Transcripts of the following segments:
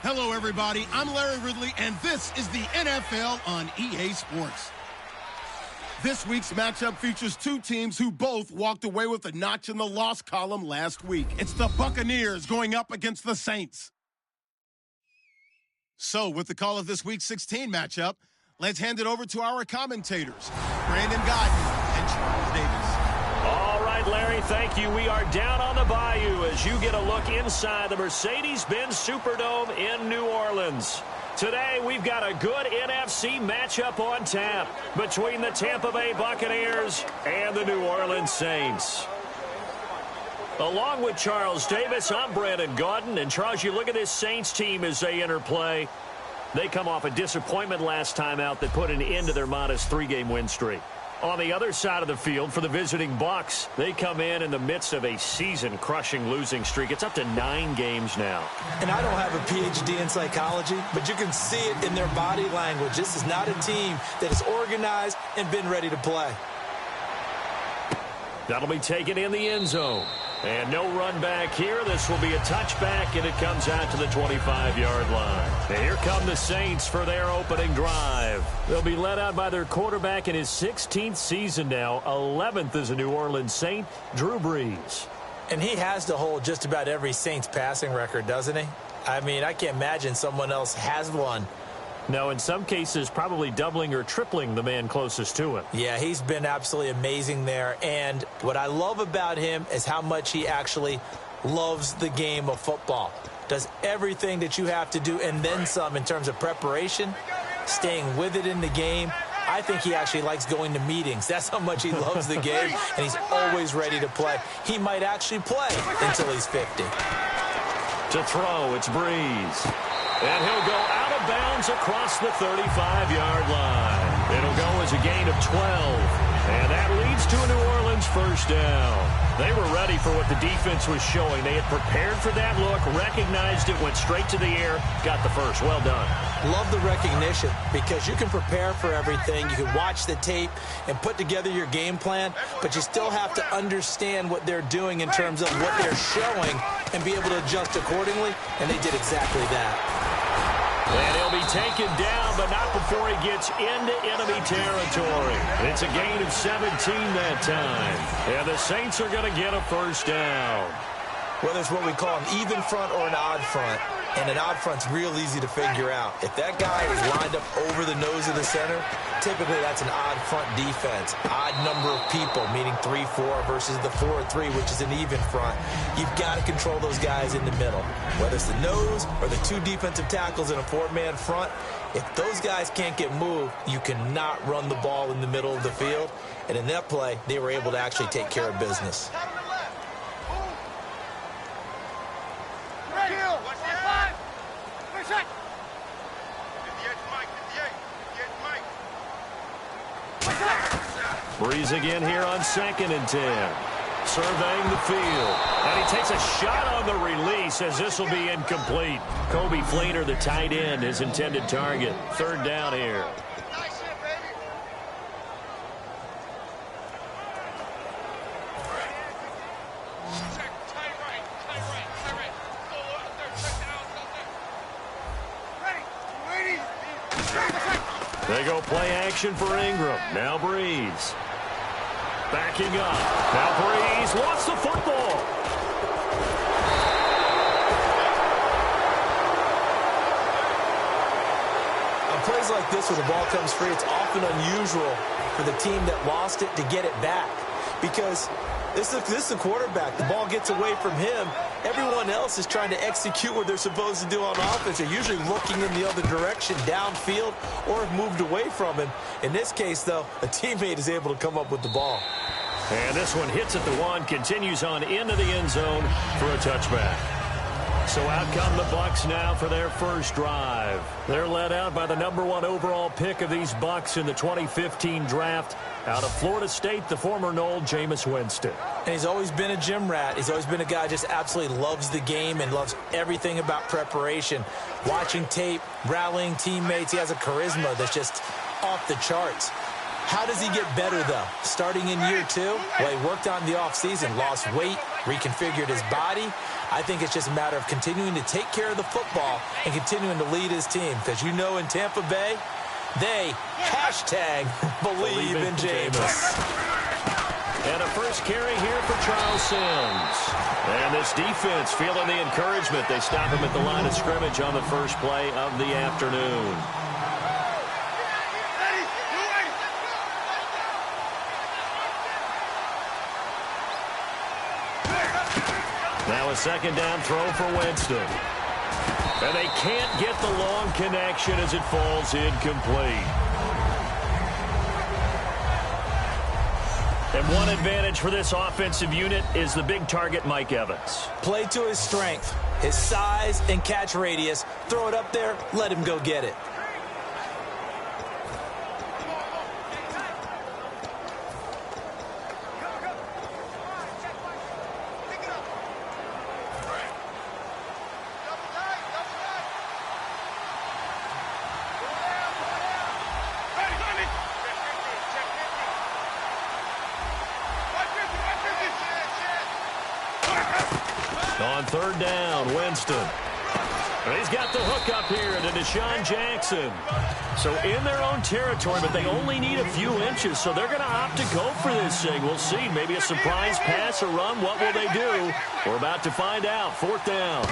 Hello, everybody. I'm Larry Ridley, and this is the NFL on EA Sports. This week's matchup features two teams who both walked away with a notch in the loss column last week. It's the Buccaneers going up against the Saints. So, with the call of this week's 16 matchup, let's hand it over to our commentators, Brandon Godden and Charles Davis. All right, Larry, thank you. We are down on the bayou as you get a look inside the Mercedes-Benz Superdome in New Orleans. Today, we've got a good NFC matchup on tap between the Tampa Bay Buccaneers and the New Orleans Saints. Along with Charles Davis, I'm Brandon Godden. And, Charles, you look at this Saints team as they enter play. They come off a disappointment last time out that put an end to their modest 3-game win streak. On the other side of the field for the visiting Bucs, they come in the midst of a season-crushing losing streak. It's up to 9 games now. And I don't have a PhD in psychology, but you can see it in their body language. This is not a team that is organized and been ready to play. That'll be taken in the end zone. And no run back here. This will be a touchback, and it comes out to the 25-yard line. And here come the Saints for their opening drive. They'll be led out by their quarterback in his 16th season now, 11th as a New Orleans Saint, Drew Brees. And he has to hold just about every Saints passing record, doesn't he? I mean, I can't imagine someone else has one. No, in some cases, probably doubling or tripling the man closest to him. Yeah, he's been absolutely amazing there. And what I love about him is how much he actually loves the game of football. Does everything that you have to do and then some in terms of preparation, staying with it in the game. I think he actually likes going to meetings. That's how much he loves the game, and he's always ready to play. He might actually play until he's 50. To throw, it's Brees. And he'll go out of bounds across the 35-yard line. It'll go as a gain of 12. And that leads to a New Orleans first down. They were ready for what the defense was showing. They had prepared for that look, recognized it, went straight to the air, got the first. Well done. Love the recognition because you can prepare for everything. You can watch the tape and put together your game plan, but you still have to understand what they're doing in terms of what they're showing and be able to adjust accordingly, and they did exactly that. And he'll be taken down, but not before he gets into enemy territory. It's a gain of 17 that time. And the Saints are going to get a first down. Whether it's what we call an even front or an odd front, and an odd front's real easy to figure out. If that guy is lined up over the nose of the center, typically that's an odd front defense. Odd number of people, meaning 3-4 versus the 4-3, which is an even front. You've got to control those guys in the middle. Whether it's the nose or the 2 defensive tackles in a 4-man front, if those guys can't get moved, you cannot run the ball in the middle of the field. And in that play, they were able to actually take care of business. Brees again here on 2nd and 10. Surveying the field. And he takes a shot on the release as this will be incomplete. Kobe Fleener, the tight end, his intended target. 3rd down here. They go play action for Ingram. Now Brees. Backing up. Now Brees wants the football. On plays like this where the ball comes free, it's often unusual for the team that lost it to get it back. Because this is the quarterback. The ball gets away from him. Everyone else is trying to execute what they're supposed to do on offense. They're usually looking in the other direction, downfield, or have moved away from him. In this case, though, a teammate is able to come up with the ball. And this one hits at the 1, continues on into the end zone for a touchback. So out come the Bucs now for their first drive. They're led out by the #1 overall pick of these Bucs in the 2015 draft. Out of Florida State, the former Noel, Jameis Winston. And he's always been a gym rat. He's always been a guy who just absolutely loves the game and loves everything about preparation. Watching tape, rallying teammates. He has a charisma that's just off the charts. How does he get better, though? Starting in year 2, well, he worked on the offseason, lost weight, reconfigured his body, I think it's just a matter of continuing to take care of the football and continuing to lead his team. Because you know in Tampa Bay, they #believe in Jameis. And a first carry here for Charles Sims. And this defense feeling the encouragement. They stop him at the line of scrimmage on the first play of the afternoon. Now a second down throw for Winston. And they can't get the long connection as it falls incomplete. And one advantage for this offensive unit is the big target, Mike Evans. Play to his strength, his size and catch radius. Throw it up there, let him go get it. On third down, Winston. And he's got the hook up here to Deshaun Jackson. So in their own territory, but they only need a few inches, so they're going to opt to go for this thing. We'll see. Maybe a surprise pass or run. What will they do? We're about to find out. Fourth down.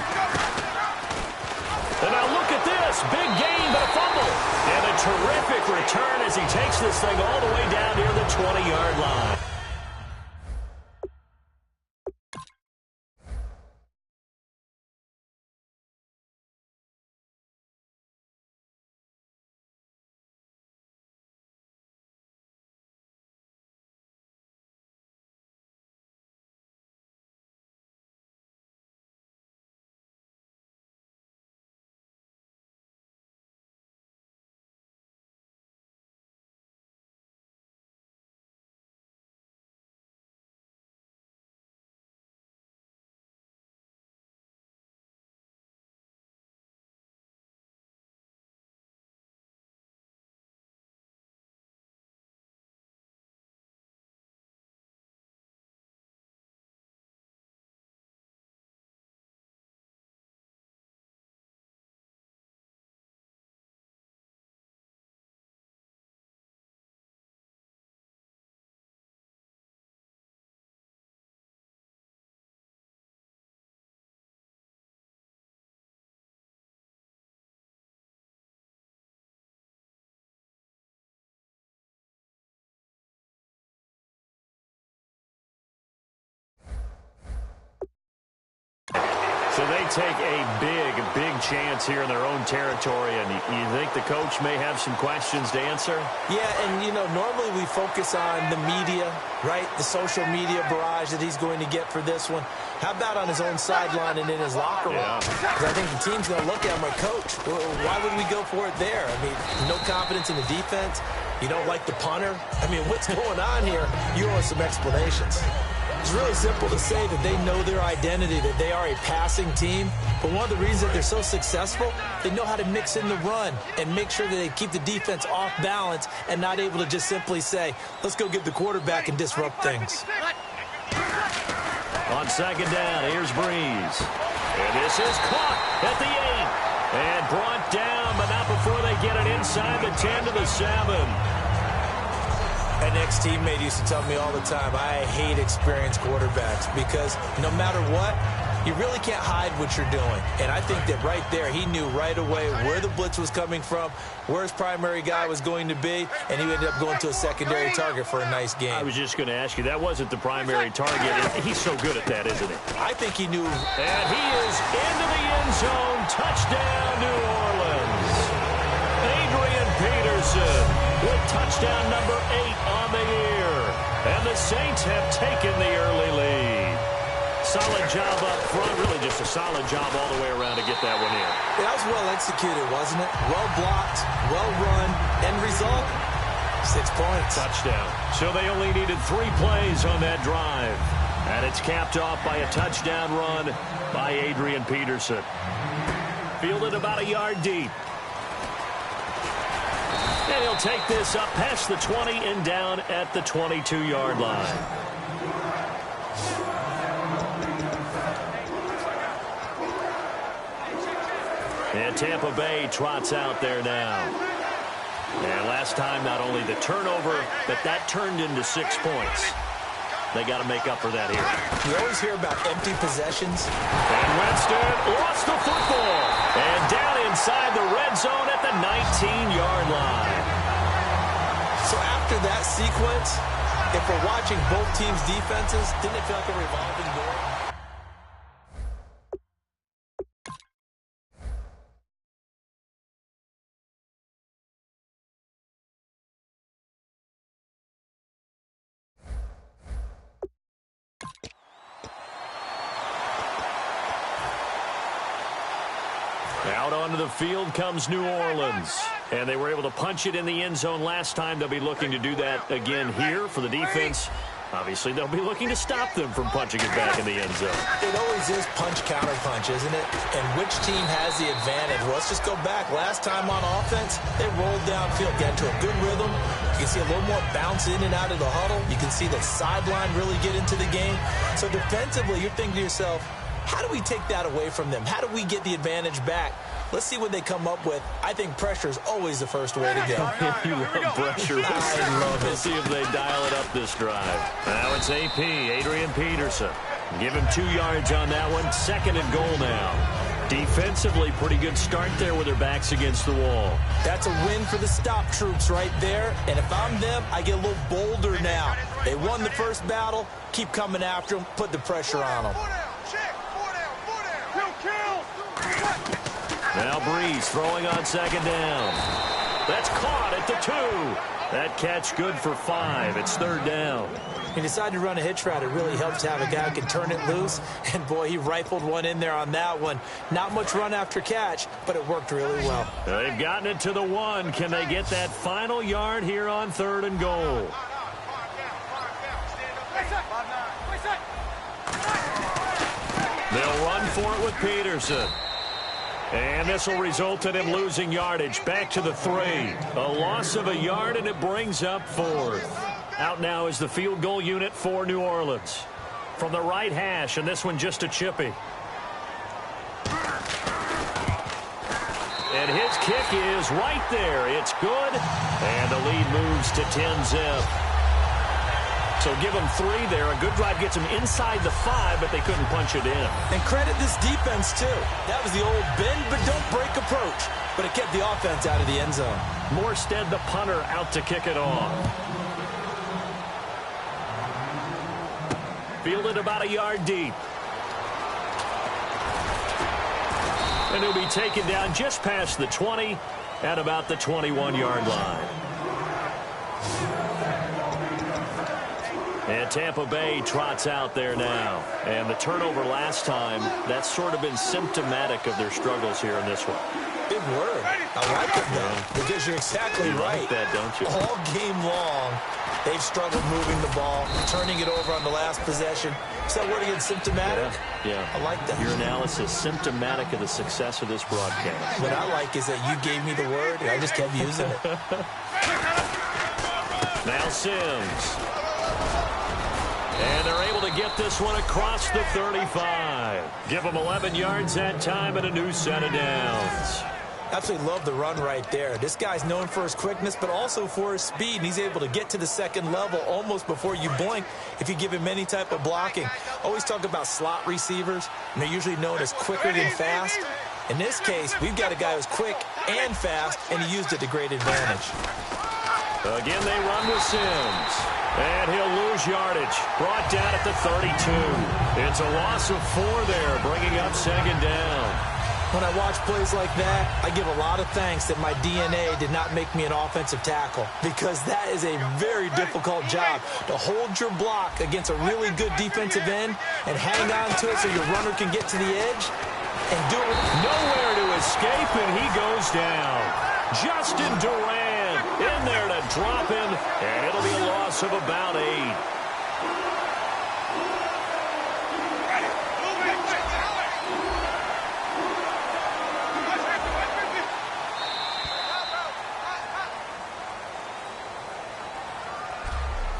And now look at this. Big gain, but a fumble. And a terrific return as he takes this thing all the way down near the 20-yard line. So they take a big chance here in their own territory, and you think the coach may have some questions to answer? Yeah, and, you know, normally we focus on the media, right, the social media barrage that he's going to get for this one. How about on his own sideline and in his locker room? Because I think the team's going to look at him like, Coach, why would we go for it there? I mean, no confidence in the defense. You don't like the punter. I mean, what's going on here? You owe us some explanations. It's really simple to say that they know their identity, that they are a passing team. But one of the reasons that they're so successful, they know how to mix in the run and make sure that they keep the defense off balance and not able to just simply say, let's go get the quarterback and disrupt things. On second down, here's Breeze. And this is caught at the 8. And brought down, but not before they get it inside the 10 to the 7. An ex-teammate used to tell me all the time, I hate experienced quarterbacks because no matter what, you really can't hide what you're doing. And I think that right there, he knew right away where the blitz was coming from, where his primary guy was going to be, and he ended up going to a secondary target for a nice game. I was just going to ask you, that wasn't the primary target. He's so good at that, isn't he? I think he knew. And he is into the end zone. Touchdown, New Orleans. Adrian Peterson with touchdown number 8 on the year. And the Saints have taken the early lead. Solid job up front. Really just a solid job all the way around to get that one in. Yeah, that was well executed, wasn't it? Well blocked, well run. End result, 6 points. Touchdown. So they only needed 3 plays on that drive. And it's capped off by a touchdown run by Adrian Peterson. Fielded about a yard deep. And he'll take this up past the 20 and down at the 22-yard line. And Tampa Bay trots out there now. And last time, not only the turnover, but that turned into 6 points. They got to make up for that here. You always hear about empty possessions. And Winston lost the football. And down inside the red zone at the 19-yard line. So after that sequence, if we're watching both teams' defenses, didn't it feel like a revolving door? Out onto the field comes New Orleans. And they were able to punch it in the end zone last time. They'll be looking to do that again here for the defense. Obviously, they'll be looking to stop them from punching it back in the end zone. It always is punch-counter-punch, isn't it? And which team has the advantage? Well, let's just go back. Last time on offense, they rolled downfield, got into a good rhythm. You can see a little more bounce in and out of the huddle. You can see the sideline really get into the game. So defensively, you're thinking to yourself, how do we take that away from them? How do we get the advantage back? Let's see what they come up with. I think pressure is always the first way to go. You love pressure. I love it. Let's see if they dial it up this drive. Now it's AP, Adrian Peterson. Give him 2 yards on that one. 2nd and goal now. Defensively, pretty good start there with their backs against the wall. That's a win for the stop troops right there. And if I'm them, I get a little bolder now. They won the first battle. Keep coming after them. Put the pressure on them. Now Breeze throwing on 2nd down. That's caught at the 2. That catch good for 5. It's 3rd down. He decided to run a hitch route. It really helps to have a guy who can turn it loose. And, boy, he rifled one in there on that one. Not much run after catch, but it worked really well. They've gotten it to the 1. Can they get that final yard here on 3rd and goal? They'll run for it with Peterson. And this will result in him losing yardage. Back to the 3. A loss of a yard, and it brings up 4th. Out now is the field goal unit for New Orleans. From the right hash, and this one just a chippy. And his kick is right there. It's good. And the lead moves to 10-zip. So give them 3 there. A good drive gets them inside the 5, but they couldn't punch it in. And credit this defense, too. That was the old bend but don't break approach. But it kept the offense out of the end zone. Morstead, the punter, out to kick it off. Fielded about a yard deep. And he'll be taken down just past the 20 at about the 21-yard line. And Tampa Bay trots out there now. And the turnover last time, that's sort of been symptomatic of their struggles here in this one. Big word. I like it, though, because you're exactly right. You like that, don't you? All game long, they've struggled moving the ball, turning it over on the last possession. Is that word again, symptomatic? Yeah. I like that. Your analysis, symptomatic of the success of this broadcast. What I like is that you gave me the word, and I just kept using it. Now Sims. And they're able to get this one across the 35. Give them 11 yards that time and a new set of downs. Absolutely love the run right there. This guy's known for his quickness, but also for his speed, and he's able to get to the 2nd level almost before you blink if you give him any type of blocking. Always talk about slot receivers, and they're usually known as quicker than fast. In this case, we've got a guy who's quick and fast, and he used it to great advantage. Again, they run with Sims. And he'll lose yardage. Brought down at the 32. It's a loss of 4 there, bringing up 2nd down. When I watch plays like that, I give a lot of thanks that my DNA did not make me an offensive tackle, because that is a very difficult job to hold your block against a really good defensive end and hang on to it so your runner can get to the edge and do it. Nowhere to escape, and he goes down. Justin Durant in there to drop him, and it'll be a loss of about 8.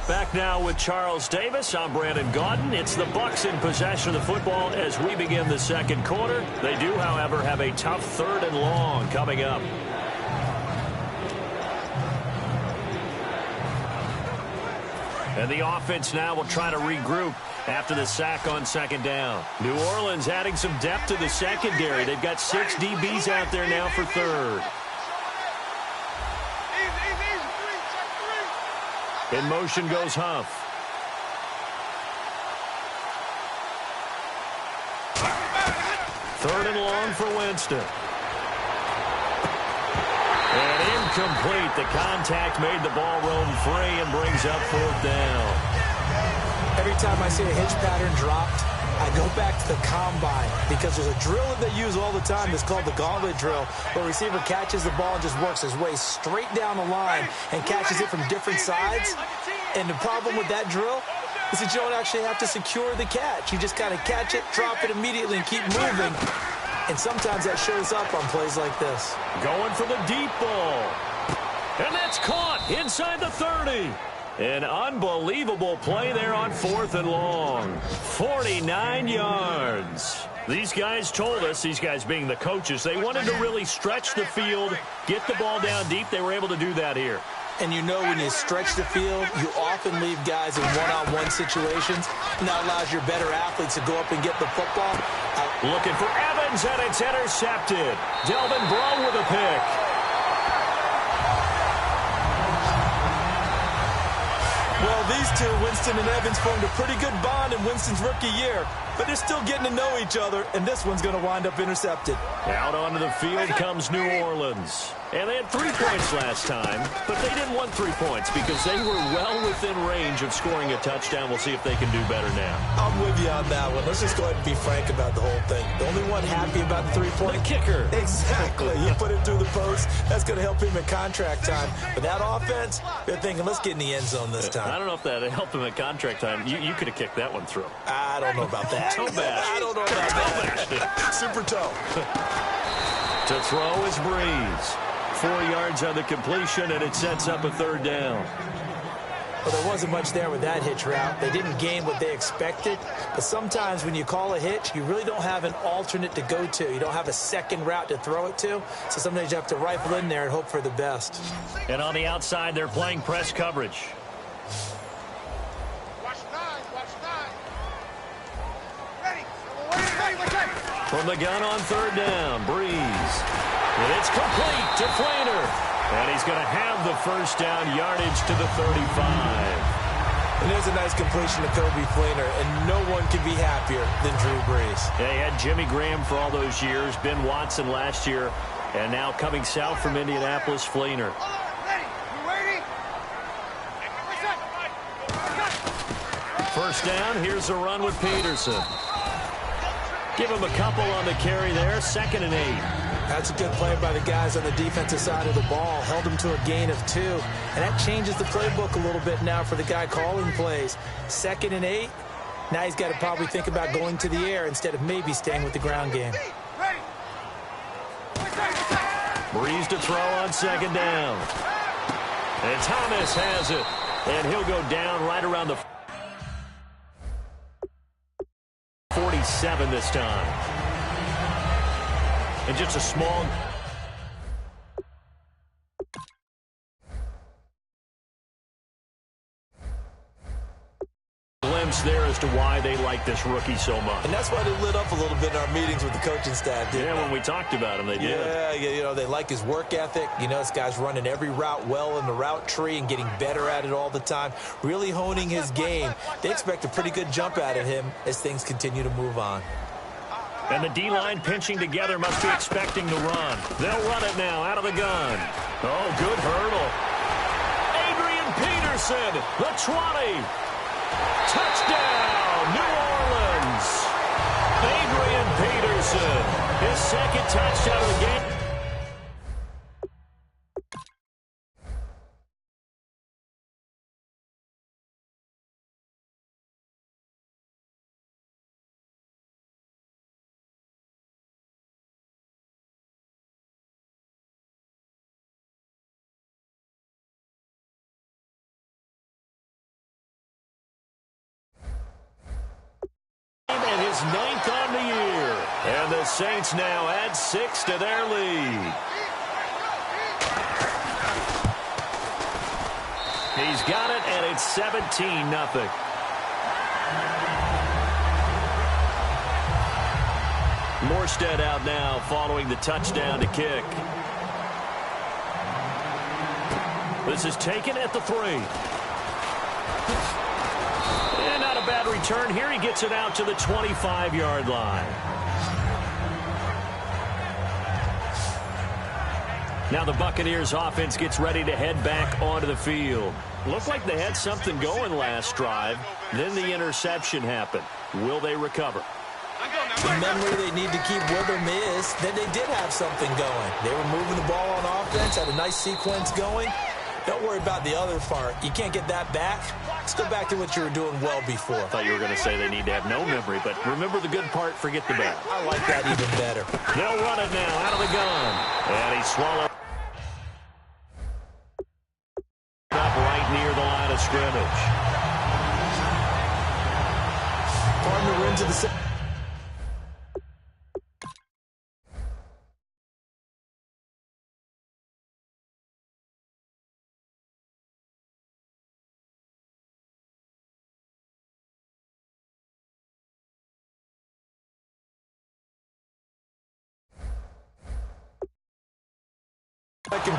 Back now with Charles Davis. I'm Brandon Gaudin. It's the Bucs in possession of the football as we begin the second quarter. They do, however, have a tough 3rd and long coming up. And the offense now will try to regroup after the sack on 2nd down. New Orleans adding some depth to the secondary. They've got 6 DBs out there now for 3rd. In motion goes Huff. 3rd and long for Winston. And incomplete. The contact made the ball roam free and brings up 4th down. Every time I see a hitch pattern dropped, I go back to the combine because there's a drill that they use all the time. It's called the gauntlet drill, where a receiver catches the ball and just works his way straight down the line and catches it from different sides. And the problem with that drill is that you don't actually have to secure the catch. You just kind of catch it, drop it immediately, and keep moving. And sometimes that shows up on plays like this. Going for the deep ball. And that's caught inside the 30. An unbelievable play there on 4th and long. 49 yards. These guys told us, these guys being the coaches, they wanted to really stretch the field, get the ball down deep. They were able to do that here. And you know when you stretch the field, you often leave guys in one-on-one situations. And that allows your better athletes to go up and get the football. Looking for Evans, and it's intercepted. Delvin Breaux with a pick. Well, these two, Winston and Evans, formed a pretty good bond in Winston's rookie year. But they're still getting to know each other, and this one's going to wind up intercepted. Out onto the field comes New Orleans. And they had 3 points last time, but they didn't want 3 points because they were well within range of scoring a touchdown. We'll see if they can do better now. I'm with you on that one. Let's just go ahead and be frank about the whole thing. The only one happy about the 3-point? The kicker. Exactly. You put it through the post. That's going to help him at contract time. But that offense, they're thinking, let's get in the end zone this time. I don't know if that helped him at contract time. You could have kicked that one through. I don't know about that. Toe bash. I don't know about that. Super toe. To throw is Breeze. 4 yards on the completion, and it sets up a 3rd down. Well, there wasn't much there with that hitch route. They didn't gain what they expected. But sometimes when you call a hitch, you really don't have an alternate to go to. You don't have a second route to throw it to. So sometimes you have to rifle in there and hope for the best. And on the outside, they're playing press coverage. From the gun on 3rd down, Breeze. And it's complete to Fleener. And he's going to have the 1st down yardage to the 35. And there's a nice completion to Kobe Fleener, and no one can be happier than Drew Brees. They had Jimmy Graham for all those years, Ben Watson last year, and now coming south from Indianapolis, Fleener. First down, here's a run with Peterson. Give him a couple on the carry there, 2nd and 8. That's a good play by the guys on the defensive side of the ball. Held him to a gain of 2. And that changes the playbook a little bit now for the guy calling plays. 2nd and 8. Now he's got to probably think about going to the air instead of maybe staying with the ground game. Breeze to throw on 2nd down. And Thomas has it. And he'll go down right around the 47 this time. And just a small glimpse there as to why they like this rookie so much. And that's why they lit up a little bit in our meetings with the coaching staff, didn't Yeah, they? when we talked about him, they did. Yeah, you know, they like his work ethic. You know, this guy's running every route well in the route tree and getting better at it all the time, really honing his game. They expect a pretty good jump out of him as things continue to move on. And the D-line pinching together must be expecting to run. They'll run it now out of the gun. Oh, good hurdle. Adrian Peterson, the 20. Touchdown, New Orleans. Adrian Peterson, his 2nd touchdown of the game. his 9th on the year. And the Saints now add 6 to their lead. He's got it, and it's 17-0. Morstead out now following the touchdown to kick. This is taken at the 3. And not a bad return here. He gets it out to the 25-yard line. Now the Buccaneers offense gets ready to head back onto the field. Looked like they had something going last drive. Then the interception happened. Will they recover? The memory they need to keep with them is that they did have something going. They were moving the ball on offense, had a nice sequence going. Don't worry about the other part. You can't get that back. Let's go back to what you were doing well before. I thought you were going to say they need to have no memory, but remember the good part, forget the bad. I like that even better. They'll run it now out of the gun. And he swallowed up right near the line of scrimmage. Partner into the second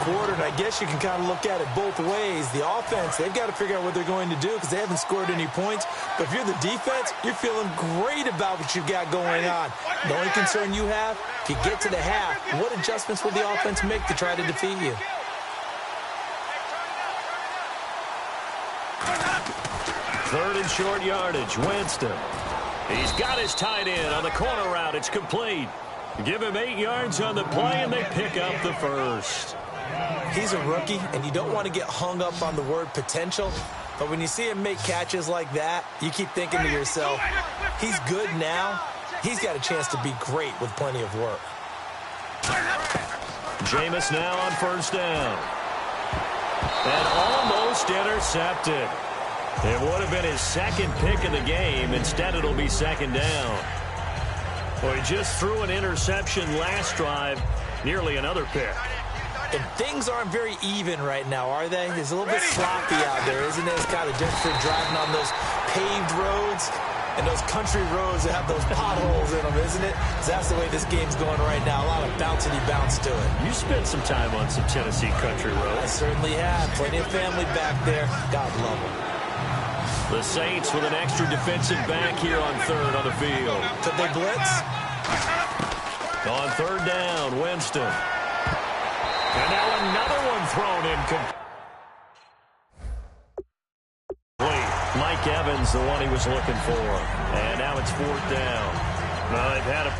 quarter, and I guess you can kind of look at it both ways. The offense, they've got to figure out what they're going to do because they haven't scored any points. But if you're the defense, you're feeling great about what you've got going on. The only concern you have, if you get to the half, what adjustments will the offense make to try to defeat you? Third and short yardage, Winston. He's got his tight end on the corner route. It's complete. Give him 8 yards on the play, and they pick up the first. He's a rookie, and you don't want to get hung up on the word potential. But when you see him make catches like that, you keep thinking to yourself, he's good now. He's got a chance to be great with plenty of work. Jameis now on first down. And almost intercepted. It would have been his second pick of the game. Instead, it'll be second down. Well, he just threw an interception last drive, nearly another pick. And things aren't very even right now, are they? It's a little bit sloppy out there, isn't it? It's kind of different driving on those paved roads and those country roads that have those potholes in them, isn't it? 'Cause that's the way this game's going right now. A lot of bouncy bounce to it. You spent some time on some Tennessee country roads. I certainly have. Plenty of family back there. God love them. The Saints with an extra defensive back here on third on the field. Could they blitz? On third down, Winston. And now another one thrown in. Mike Evans, the one he was looking for. And now it's fourth down. Well, they've had a...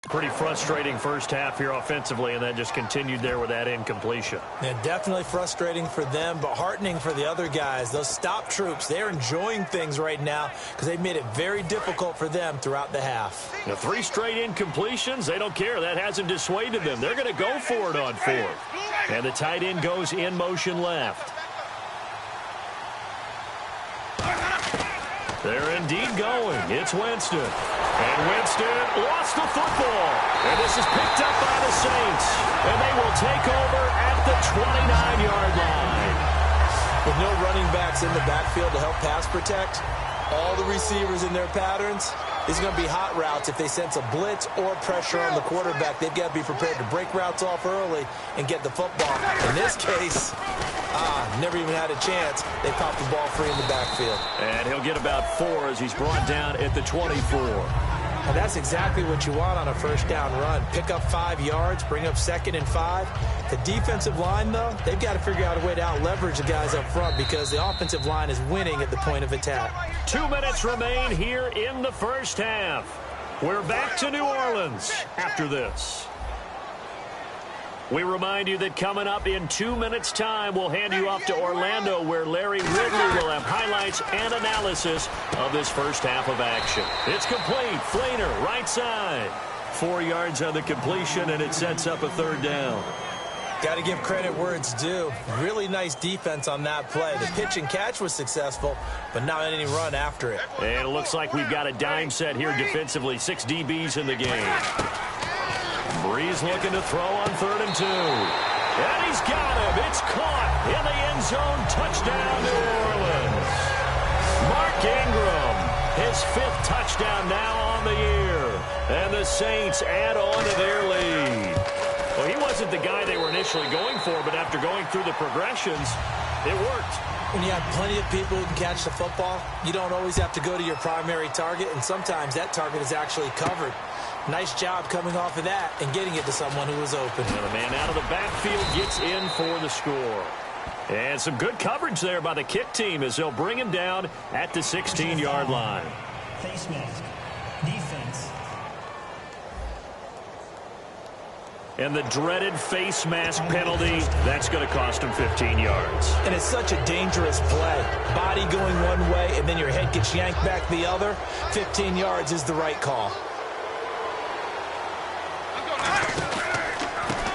Pretty frustrating first half here offensively, and that just continued there with that incompletion. Yeah, definitely frustrating for them, but heartening for the other guys. Those stop troops, they're enjoying things right now because they've made it very difficult for them throughout the half. Now, 3 straight incompletions, they don't care. That hasn't dissuaded them. They're going to go for it on fourth. And the tight end goes in motion left. They're indeed going. It's Winston. And Winston lost the football. And this is picked up by the Saints. And they will take over at the 29-yard line. With no running backs in the backfield to help pass protect, all the receivers in their patterns, it's going to be hot routes if they sense a blitz or pressure on the quarterback. They've got to be prepared to break routes off early and get the football. In this case, never even had a chance. They popped the ball free in the backfield. And he'll get about 4 as he's brought down at the 24. And that's exactly what you want on a first down run. Pick up 5 yards, bring up 2nd and 5. The defensive line, though, they've got to figure out a way to out-leverage the guys up front because the offensive line is winning at the point of attack. 2 minutes remain here in the first half. We're back to New Orleans after this. We remind you that coming up in 2 minutes' time, we'll hand you off to Orlando, where Larry Ridley will have highlights and analysis of this first half of action. It's complete. Flainer, right side. 4 yards on the completion, and it sets up a third down. Got to give credit where it's due. Really nice defense on that play. The pitch and catch was successful, but not any run after it. And it looks like we've got a dime set here defensively. 6 DBs in the game. Breeze looking to throw on 3rd and 2. And he's got him. It's caught in the end zone. Touchdown, New Orleans. Mark Ingram, his 5th touchdown now on the year. And the Saints add on to their lead. Well, he wasn't the guy they were initially going for, but after going through the progressions, it worked. When you have plenty of people who can catch the football, you don't always have to go to your primary target, and sometimes that target is actually covered. Nice job coming off of that and getting it to someone who was open. And the man out of the backfield gets in for the score. And some good coverage there by the kick team as they'll bring him down at the 16-yard line. Face mask. Defense. And the dreaded face mask penalty, that's going to cost him 15 yards. And it's such a dangerous play. Body going one way, and then your head gets yanked back the other. 15 yards is the right call.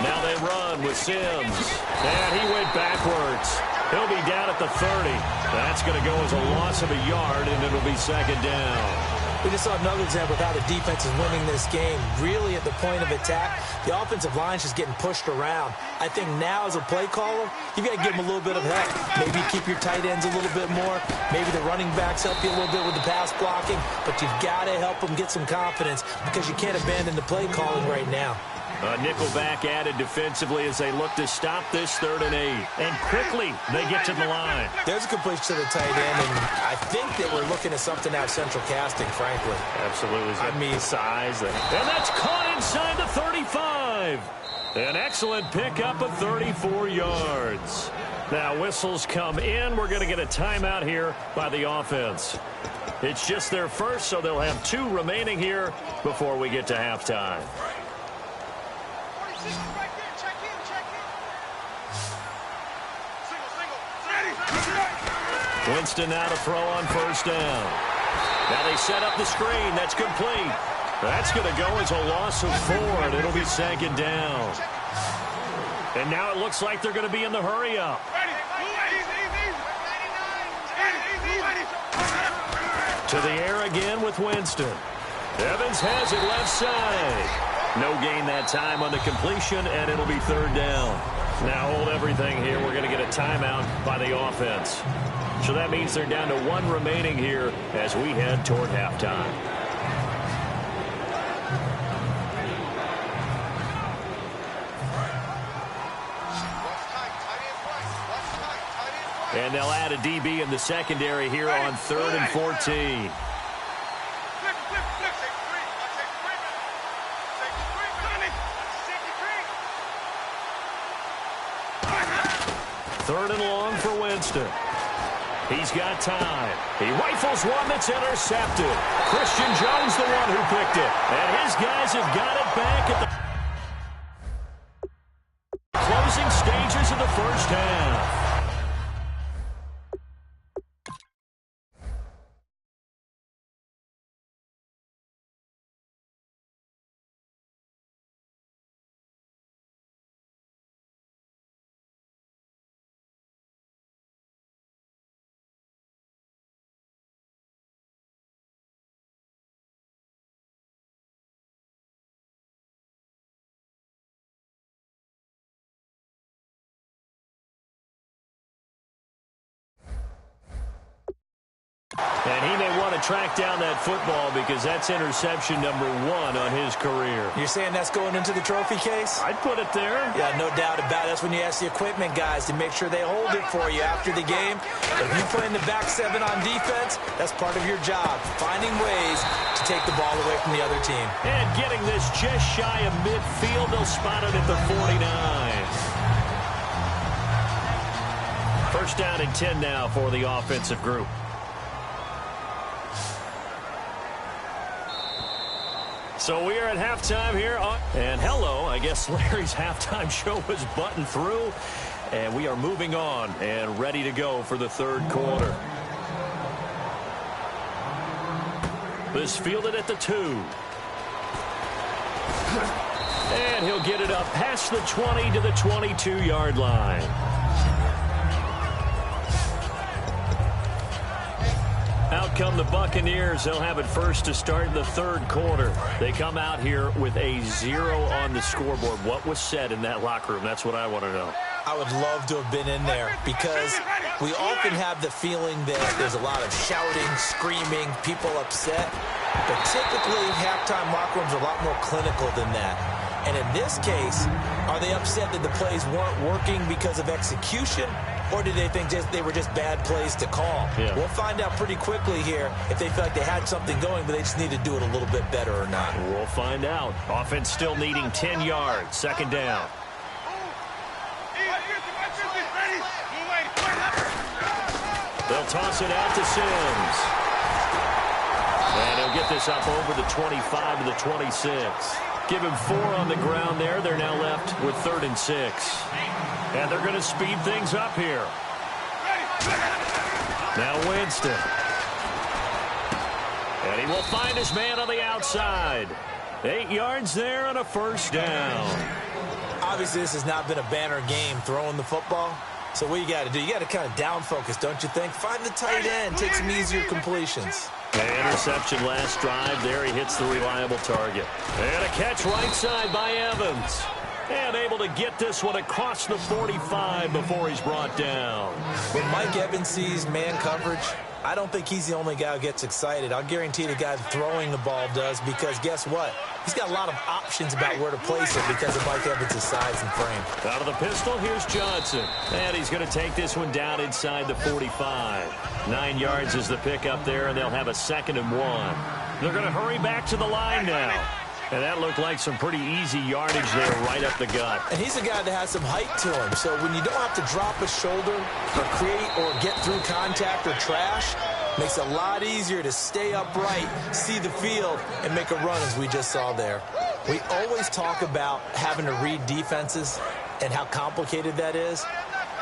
Now they run with Sims. And he went backwards. He'll be down at the 30. That's going to go as a loss of a yard, and it'll be 2nd down. We just saw another example of how the defense is winning this game. Really at the point of attack, the offensive line is just getting pushed around. I think now as a play caller, you've got to give them a little bit of help. Maybe keep your tight ends a little bit more. Maybe the running backs help you a little bit with the pass blocking. But you've got to help them get some confidence because you can't abandon the play calling right now. A nickelback added defensively as they look to stop this 3rd and 8. And quickly, they get to the line. There's a completion to the tight end, and I think that we're looking at something out of central casting, frankly. Absolutely. I mean, size. And that's caught inside the 35. An excellent pickup of 34 yards. Now whistles come in. We're going to get a timeout here by the offense. It's just their first, so they'll have 2 remaining here before we get to halftime. Winston now to throw on 1st down. Now they set up the screen. That's complete. That's going to go as a loss of 4, and it'll be 2nd down. And now it looks like they're going to be in the hurry-up. To the air again with Winston. Evans has it left side. No gain that time on the completion, and it'll be 3rd down. Now hold everything here. We're going to get a timeout by the offense. So that means they're down to 1 remaining here as we head toward halftime. And they'll add a DB in the secondary here on 3rd and 14. Third and long for Winston. He's got time. He rifles one that's intercepted. Christian Jones the one who picked it. And his guys have got it back at the closing stages of the first half. And he may want to track down that football because that's interception number 1 on his career. You're saying that's going into the trophy case? I'd put it there. Yeah, no doubt about it. That's when you ask the equipment guys to make sure they hold it for you after the game. If you play in the back 7 on defense, that's part of your job, finding ways to take the ball away from the other team. And getting this just shy of midfield, they'll spot it at the 49. First down and 10 now for the offensive group. So we are at halftime here. And hello, I guess Larry's halftime show was buttoned through. And we are moving on and ready to go for the third quarter. This fielded at the 2. And he'll get it up past the 20 to the 22-yard line. Out come the Buccaneers. They'll have it first to start in the third quarter. They come out here with a 0 on the scoreboard. What was said in that locker room? That's what I want to know. I would love to have been in there because we often have the feeling that there's a lot of shouting, screaming, people upset. But typically, halftime locker rooms are a lot more clinical than that. And in this case, are they upset that the plays weren't working because of execution? Or did they think they were just bad plays to call? Yeah. We'll find out pretty quickly here if they feel like they had something going, but they just need to do it a little bit better or not. We'll find out. Offense still needing 10 yards. Second down. They'll toss it out to Sims. And he'll get this up over the 25 to the 26. Give him 4 on the ground there. They're now left with 3rd and 6. And they're going to speed things up here. Now Winston. And he will find his man on the outside. 8 yards there on a first down. Obviously, this has not been a banner game throwing the football. So what you got to do, you got to kind of down focus, don't you think? Find the tight end, take some easier completions. Interception last drive. There he hits the reliable target. And a catch right side by Evans. And able to get this one across the 45 before he's brought down. When Mike Evans sees man coverage, I don't think he's the only guy who gets excited. I'll guarantee the guy throwing the ball does, because guess what? He's got a lot of options about where to place it because of Mike Evans' size and frame. Out of the pistol, here's Johnson. And he's going to take this one down inside the 45. 9 yards is the pickup there, and they'll have a 2nd and 1. They're going to hurry back to the line now. And that looked like some pretty easy yardage there right up the gut. And he's a guy that has some height to him. So when you don't have to drop a shoulder or create or get through contact or trash, makes it a lot easier to stay upright, see the field, and make a run as we just saw there. We always talk about having to read defenses and how complicated that is.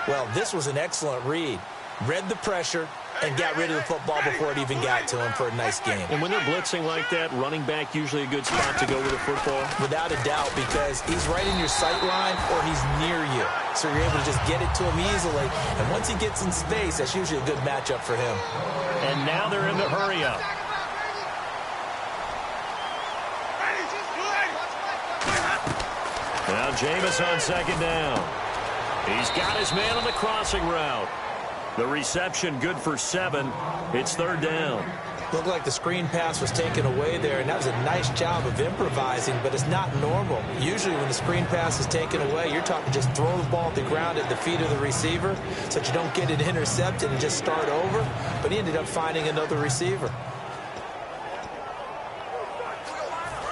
Well, this was an excellent read. Read the pressure and got rid of the football before it even got to him for a nice game. And when they're blitzing like that, running back usually a good spot to go with the football? Without a doubt, because he's right in your sight line or he's near you. So you're able to just get it to him easily. And once he gets in space, that's usually a good matchup for him. And now they're in the hurry-up. Now Jameis on 2nd down. He's got his man on the crossing route. The reception good for 7. It's 3rd down. Looked like the screen pass was taken away there, and that was a nice job of improvising, but it's not normal. Usually when the screen pass is taken away, you're talking just throw the ball at the ground at the feet of the receiver so that you don't get it intercepted and just start over, but he ended up finding another receiver.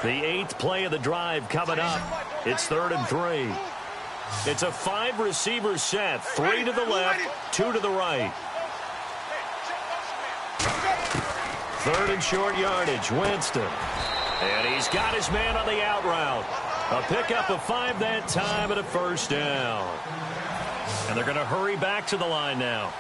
The 8th play of the drive coming up. It's 3rd and 3. It's a 5-receiver set. 3 to the left, 2 to the right. 3rd and short yardage, Winston. And he's got his man on the out route. A pickup of 5 that time and a first down. And they're going to hurry back to the line now.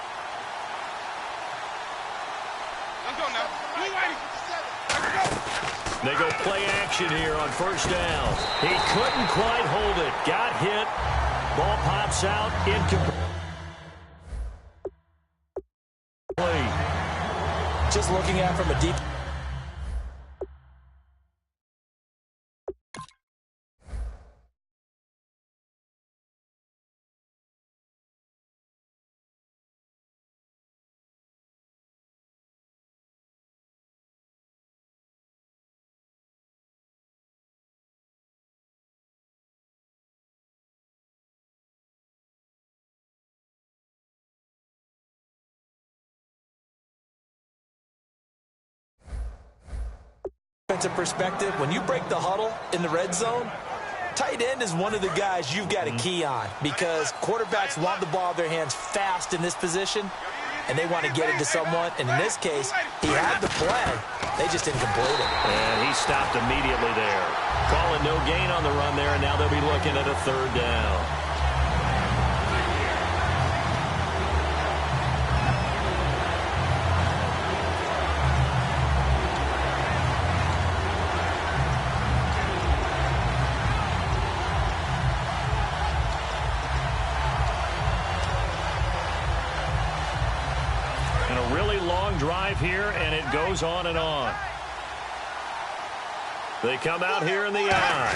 They go play action here on first down. He couldn't quite hold it. Got hit. Ball pops out. Incomplete. Just looking at from a deep... perspective, when you break the huddle in the red zone, tight end is one of the guys you've got to key on because quarterbacks want the ball in their hands fast in this position. and they want to get it to someone. And in this case, he had the play. They just didn't complete it. And he stopped immediately there. Calling no gain on the run there, and now they'll be looking at a third down. Drive here, and it goes on and on. They come out here in the eye.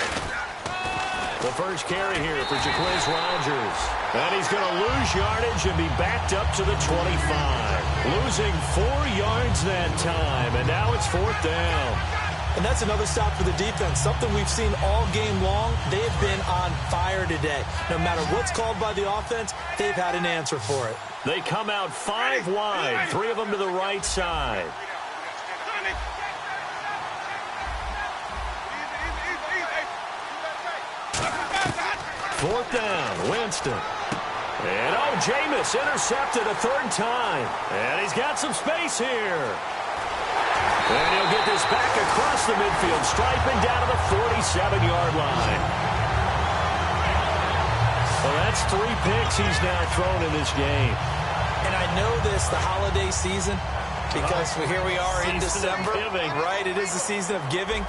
The first carry here for Jaquez Rogers. And he's going to lose yardage and be backed up to the 25. Losing 4 yards that time, and now it's 4th down. And that's another stop for the defense. Something we've seen all game long. They have been on fire today. No matter what's called by the offense, they've had an answer for it. They come out 5 wide, 3 of them to the right side. Fourth down, Winston. And Jameis intercepted a 3rd time. And he's got some space here. And he'll get this back across the midfield stripe and down to the 47-yard line. Well, that's 3 picks he's now thrown in this game. And I know this, the holiday season, because here we are in December. Right, it is the season of giving.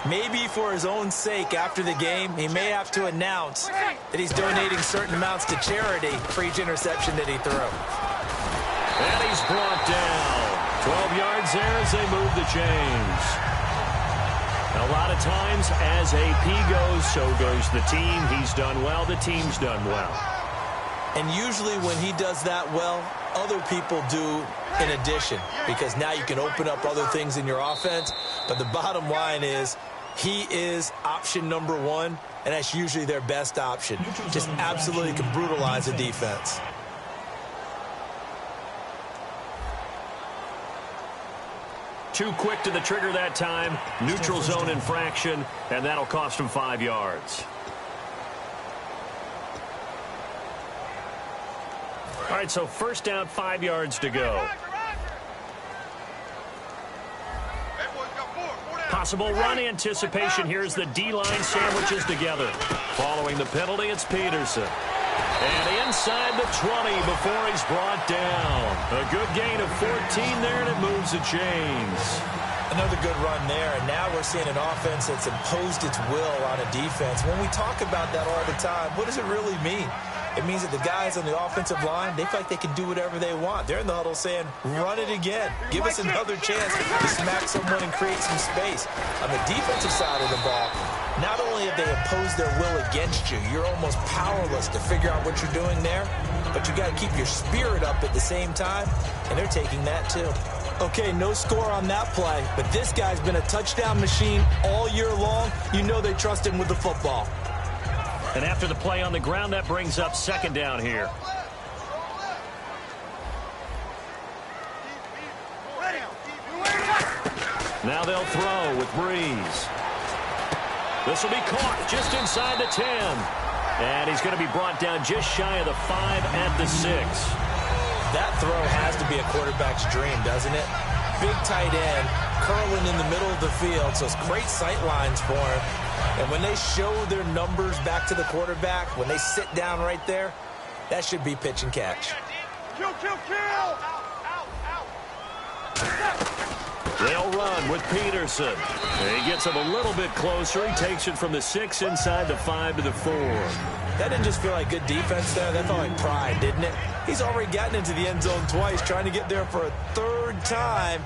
Maybe for his own sake after the game, he may have to announce that he's donating certain amounts to charity for each interception that he threw. And he's brought down. 12 yards there as they move the chains. A lot of times, as AP goes, so goes the team. He's done well. The team's done well. And usually when he does that well, other people do in addition, because now you can open up other things in your offense. But the bottom line is he is option number 1, and that's usually their best option. Just absolutely can brutalize a defense. Too quick to the trigger that time. Neutral zone infraction, and that'll cost him 5 yards. All right, so first down, 5 yards to go. Possible run anticipation here as the D-line sandwiches together. Following the penalty, it's Peterson. And inside the 20 before he's brought down. A good gain of 14 there, and it moves the chains. Another good run there, and now we're seeing an offense that's imposed its will on a defense. When we talk about that all the time, what does it really mean? It means that the guys on the offensive line, they feel like they can do whatever they want. They're in the huddle saying, run it again. Give us another chance to smack someone and create some space. On the defensive side of the ball, not only have they imposed their will against you, you're almost powerless to figure out what you're doing there, but you got to keep your spirit up at the same time, and they're taking that too. Okay, no score on that play, but this guy's been a touchdown machine all year long. You know they trust him with the football. And after the play on the ground, that brings up 2nd down here. Now they'll throw with Breeze. This will be caught just inside the 10. And he's going to be brought down just shy of the 5 at the 6. That throw has to be a quarterback's dream, doesn't it? Big tight end, curling in the middle of the field, so it's great sight lines for him. And when they show their numbers back to the quarterback, when they sit down right there, that should be pitch and catch. Kill, kill, kill! They'll run with Peterson. He gets him a little bit closer. He takes it from the 6 inside the 5 to the 4. That didn't just feel like good defense there. That felt like pride, didn't it? He's already gotten into the end zone twice, trying to get there for a 3rd time.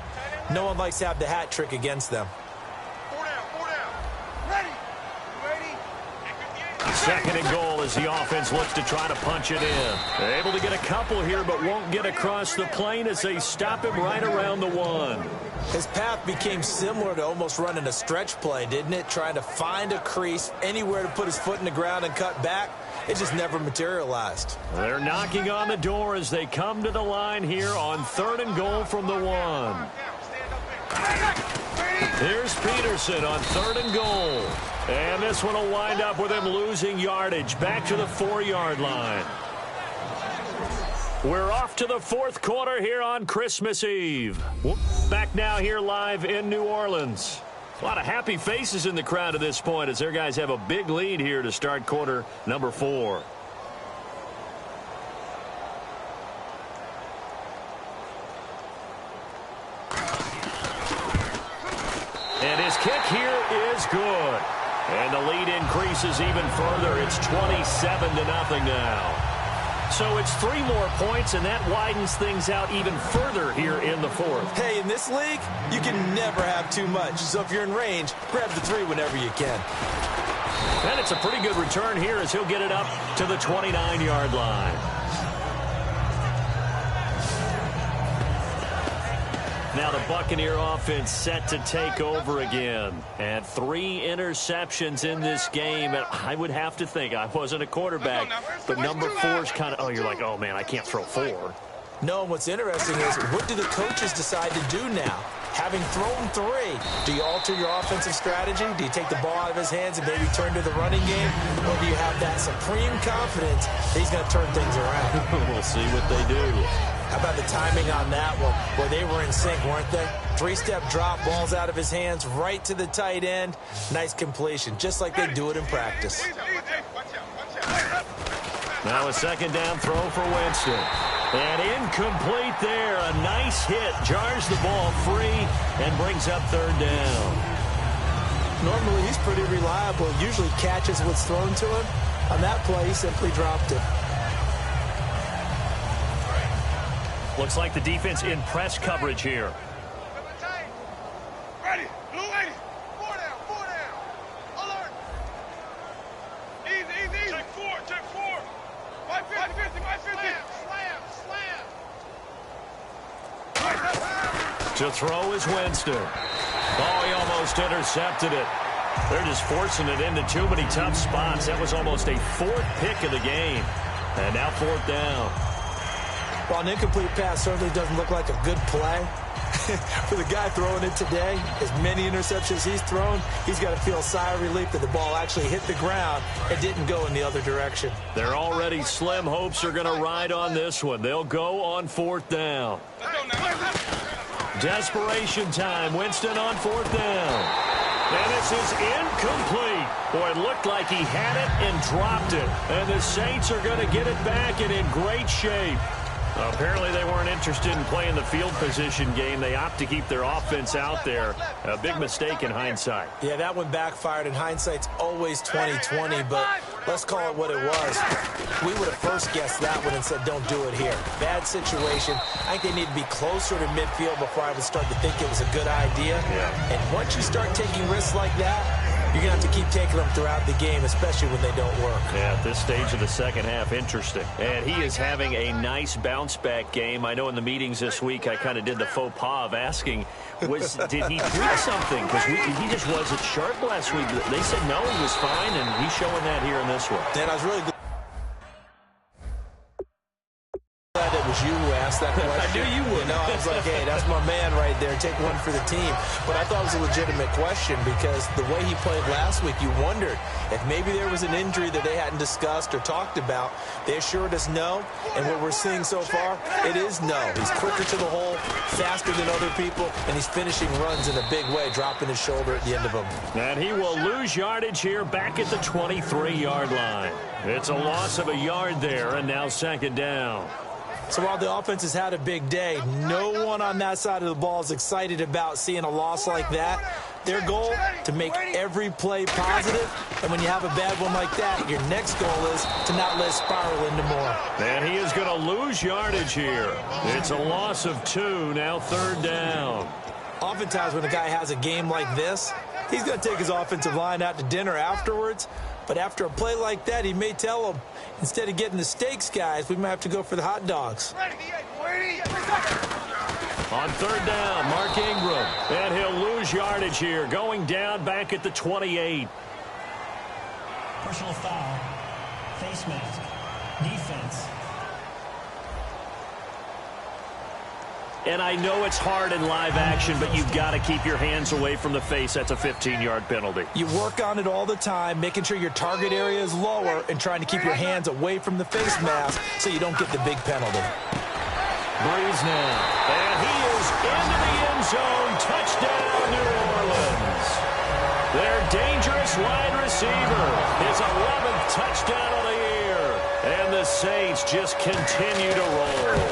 No one likes to have the hat trick against them. 4 down. Ready. 2nd and goal as the offense looks to try to punch it in. They're able to get a couple here, but won't get across the plane as they stop him right around the 1. His path became similar to almost running a stretch play, didn't it? Trying to find a crease, anywhere to put his foot in the ground and cut back. It just never materialized. They're knocking on the door as they come to the line here on 3rd and goal from the 1. Here's Peterson on 3rd and goal. And this one will wind up with him losing yardage back to the 4-yard line. We're off to the fourth quarter here on Christmas Eve. Back now here live in New Orleans. A lot of happy faces in the crowd at this point as their guys have a big lead here to start quarter number 4. And his kick here is good. And the lead increases even further. It's 27-0 now. So it's 3 more points, and that widens things out even further here in the fourth. Hey, in this league, you can never have too much. So if you're in range, grab the 3 whenever you can. And it's a pretty good return here as he'll get it up to the 29-yard line. Now the Buccaneer offense set to take over again. And 3 interceptions in this game. And I would have to think, I wasn't a quarterback, but number 4's kind of, you're like, oh, man, I can't throw 4. No, what's interesting is what do the coaches decide to do now? Having thrown 3, do you alter your offensive strategy? Do you take the ball out of his hands and maybe turn to the running game? Or do you have that supreme confidence that he's going to turn things around? We'll see what they do. How about the timing on that one? Boy, they were in sync, weren't they? 3-step drop, balls out of his hands, right to the tight end. Nice completion, just like they do it in practice. Now a second down throw for Winston. And incomplete there. A nice hit. Jars the ball free and brings up 3rd down. Normally, he's pretty reliable. Usually catches what's thrown to him. On that play, he simply dropped it. Looks like the defense in press coverage here. Ready. Blue 80. 4 down. 4 down. Alert. Easy. Check 4. 550. Slam. To throw is Winston. Oh, he almost intercepted it. They're just forcing it into too many tough spots. That was almost a 4th pick of the game. And now 4th down. Well, an incomplete pass certainly doesn't look like a good play. For the guy throwing it today, as many interceptions he's thrown, he's got to feel a sigh of relief that the ball actually hit the ground and didn't go in the other direction. Their already slim hopes are going to ride on this one. They'll go on 4th down. Desperation time. Winston on 4th down. And this is incomplete. Boy, it looked like he had it and dropped it. And the Saints are going to get it back and in great shape. Apparently they weren't interested in playing the field position game. They opt to keep their offense out there. A big mistake in hindsight. Yeah, that one backfired. In hindsight's always 20/20, but let's call it what it was. We would have first guessed that one and said, don't do it here. Bad situation. I think they need to be closer to midfield before I would start to think it was a good idea. Yeah. And once you start taking risks like that, you're going to have to keep taking them throughout the game, especially when they don't work. Yeah, at this stage of the second half, interesting. And he is having a nice bounce-back game. I know in the meetings this week I kind of did the faux pas of asking, did he tweak something? Because he just wasn't sharp last week. They said no, he was fine, and he's showing that here in this one. Dan, I was really glad it was you who asked that question. I knew you would. I was like, hey, that's my man right there. Take one for the team. But I thought it was a legitimate question because the way he played last week, you wondered if maybe there was an injury that they hadn't discussed or talked about. They assured us no, and what we're seeing so far, it is no. He's quicker to the hole, faster than other people, and he's finishing runs in a big way, dropping his shoulder at the end of them. And he will lose yardage here back at the 23-yard line. It's a loss of a yard there, and now 2nd down. So while the offense has had a big day, no one on that side of the ball is excited about seeing a loss like that. Their goal, to make every play positive, and when you have a bad one like that, your next goal is to not let it spiral into more. And he is going to lose yardage here. It's a loss of 2, now 3rd down. Oftentimes when a guy has a game like this, he's going to take his offensive line out to dinner afterwards. But after a play like that, he may tell them, instead of getting the steaks, guys, we might have to go for the hot dogs. On 3rd down, Mark Ingram. And he'll lose yardage here, going down back at the 28. Personal foul. Face mask. Defense. And I know it's hard in live action, but you've got to keep your hands away from the face. That's a 15-yard penalty. You work on it all the time, making sure your target area is lower and trying to keep your hands away from the face mask so you don't get the big penalty. Breeze now. And he is into the end zone. Touchdown, New Orleans. Their dangerous wide receiver. His 11th touchdown of the year. And the Saints just continue to roll.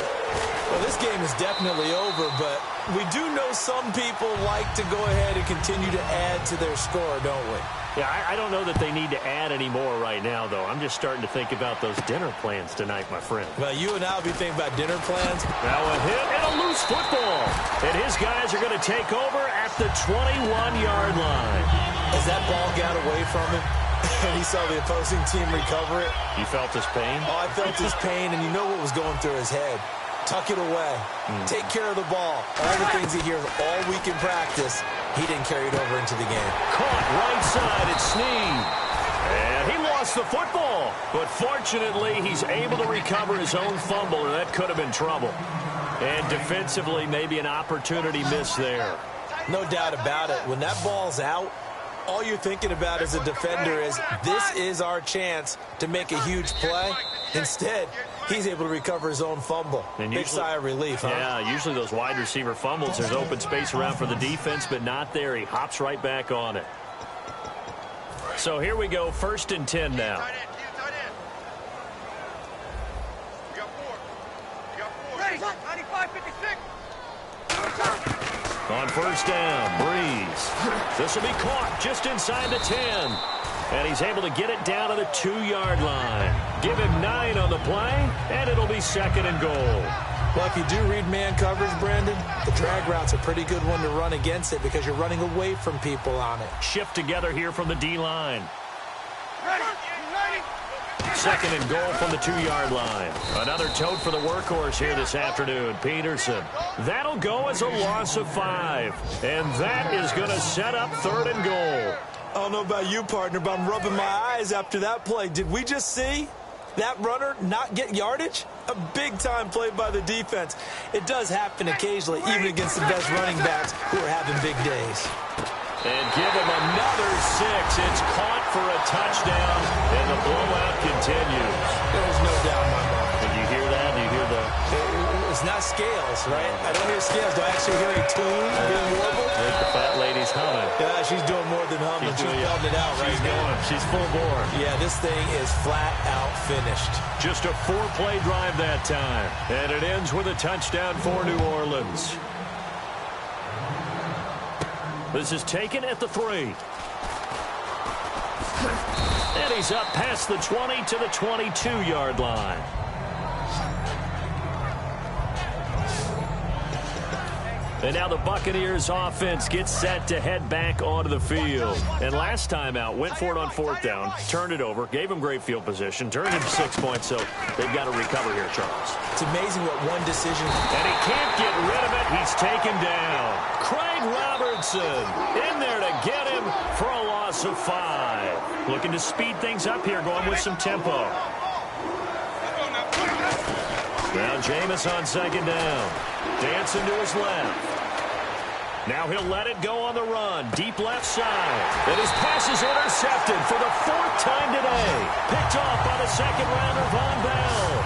Well, this game is definitely over, but we do know some people like to go ahead and continue to add to their score, don't we? Yeah, I don't know that they need to add any more right now, though. I'm just starting to think about those dinner plans tonight, my friend. Well, you and I will be thinking about dinner plans. Now a hit and a loose football. And his guys are going to take over at the 21-yard line. As that ball got away from him, and he saw the opposing team recover it. You felt his pain? Oh, I felt his pain, and you know what was going through his head. Tuck it away. Take care of the ball. All the things he hears all week in practice, he didn't carry it over into the game. Caught right side at Snead. And he lost the football. But fortunately, he's able to recover his own fumble, or that could have been trouble. And defensively, maybe an opportunity missed there. No doubt about it. When that ball's out, all you're thinking about as a defender is, this is our chance to make a huge play. Instead, he's able to recover his own fumble. And big sigh of relief, huh? Yeah, usually those wide receiver fumbles, there's open space around for the defense, but not there. He hops right back on it. So here we go, 1st and 10 now. Ready, 95-56. On 1st down, Breeze. This will be caught just inside the 10. And he's able to get it down to the 2-yard line. Give him 9 on the play, and it'll be 2nd and goal. Well, if you do read man coverage, Brandon, the drag route's a pretty good one to run against it because you're running away from people on it. Shift together here from the D-line. Ready, 2nd and goal from the 2-yard line. Another tote for the workhorse here this afternoon, Peterson. That'll go as a loss of 5. And that is going to set up 3rd and goal. I don't know about you, partner, but I'm rubbing my eyes after that play. Did we just see that runner not get yardage? A big-time play by the defense. It does happen occasionally, even against the best running backs who are having big days. And give him another 6. It's caught for a touchdown, and the blowout continues. There's no doubt in my mind. Did you hear that? Do you hear the... It's not scales, right? I don't hear scales. Do I actually hear a tune being warbled? I think the fat lady's humming. Yeah, she's doing more than humming. She's belting it out right now. She's full bore. Yeah, this thing is flat out finished. Just a 4-play drive that time. And it ends with a touchdown for New Orleans. This is taken at the 3. And he's up past the 20 to the 22-yard line. And now the Buccaneers offense gets set to head back onto the field. And last time out, went for it on 4th down, turned it over, gave him great field position, turned it to 6 points, so they've got to recover here, Charles. It's amazing what one decision... And he can't get rid of it. He's taken down. Craig Robertson in there to get him for a loss of 5. Looking to speed things up here, going with some tempo. Now Jameis on 2nd down. Dancing to his left. Now he'll let it go on the run. Deep left side. And his pass is intercepted for the 4th time today. Picked off by the 2nd-rounder Von Bell.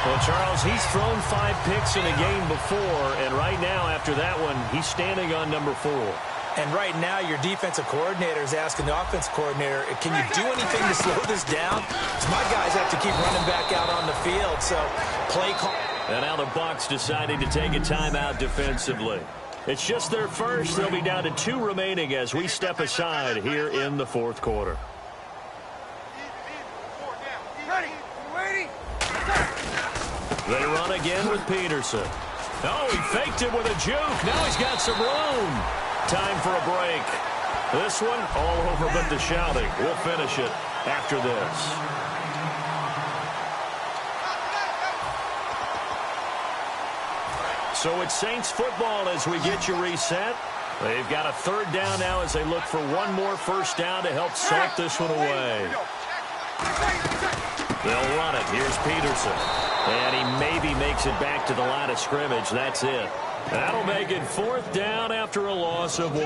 Well, Charles, he's thrown 5 picks in a game before, and right now, after that one, he's standing on number 4. And right now, your defensive coordinator is asking the offensive coordinator, can you do anything to slow this down? Because my guys have to keep running back out on the field, so play call. And now the Bucs deciding to take a timeout defensively. It's just their first. They'll be down to 2 remaining as we step aside here in the 4th quarter. ready. They run again with Peterson. Oh, he faked it with a juke. Now he's got some room. Time for a break. This one all over but the shouting. We'll finish it after this. So it's Saints football as we get you reset. They've got a 3rd down now as they look for one more 1st down to help salt this one away. They'll run it. Here's Peterson. And he maybe makes it back to the line of scrimmage. That's it. That'll make it 4th down after a loss of 1.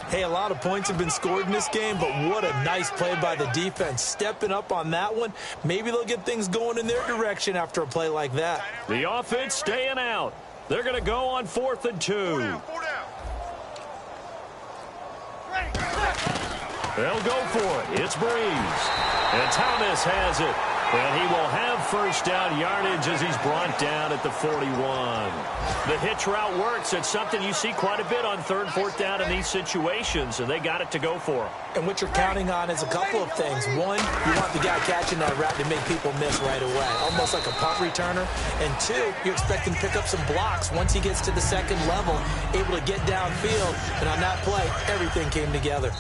Hey, a lot of points have been scored in this game, but what a nice play by the defense. Stepping up on that one, maybe they'll get things going in their direction after a play like that. The offense staying out. They're going to go on 4th and 2. 4 down. They'll go for it. It's Breeze. And Thomas has it. And he will have first down yardage as he's brought down at the 41. The hitch route works. It's something you see quite a bit on 3rd and 4th down in these situations, and they got it to go for him. And what you're counting on is a couple of things. One, you want the guy catching that route to make people miss right away, almost like a punt returner. And two, you expect him to pick up some blocks once he gets to the second level, able to get downfield. And on that play, everything came together.